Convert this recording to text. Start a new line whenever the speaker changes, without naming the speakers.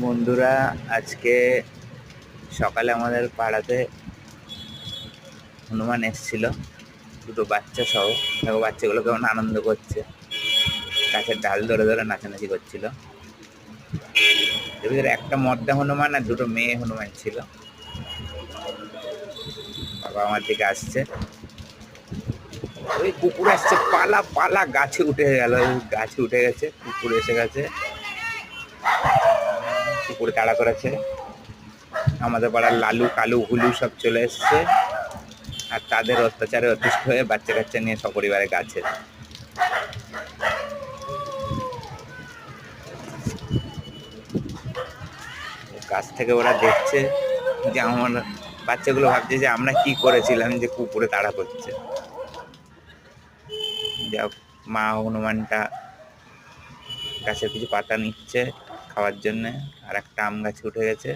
বন্ধুরা, আজকে সকালে আমাদের পাড়াতে হনুমান এসেছিল, দুটো বাচ্চা সহ। দেখো বাচ্চাগুলো কেমন আনন্দ করছে, গাছের ডাল ধরে ধরে নাচানাচি করছিল। এর ভিতরে একটা মদ্দা হনুমান আর দুটো মেয়ে হনুমান ছিল। বাবা আমার দিকে আসছে, ওই কুকুর আসছে, পালা পালা, গাছে উঠে গেল, গাছে উঠে গেছে, কুকুর এসে গেছে, কুকুর তাড়া করেছে। আমাদের পাড়ার লালু কালু হুলু সব চলে এসছে, আর তাদের অত্যাচারে অতিষ্ঠ হয়ে বাচ্চা কাচ্চা নিয়ে সপরিবারে গাছে। গাছ থেকে ওরা দেখছে যে আমার বাচ্চাগুলো ভাবছে যে আমরা কি করেছিলাম যে কুকুরে তাড়া করছে। যা মা হনুমানটা গাছের কিছু পাতা নিচ্ছে খাওয়ার জন্যে, আর একটা আম গাছে উঠে গেছে।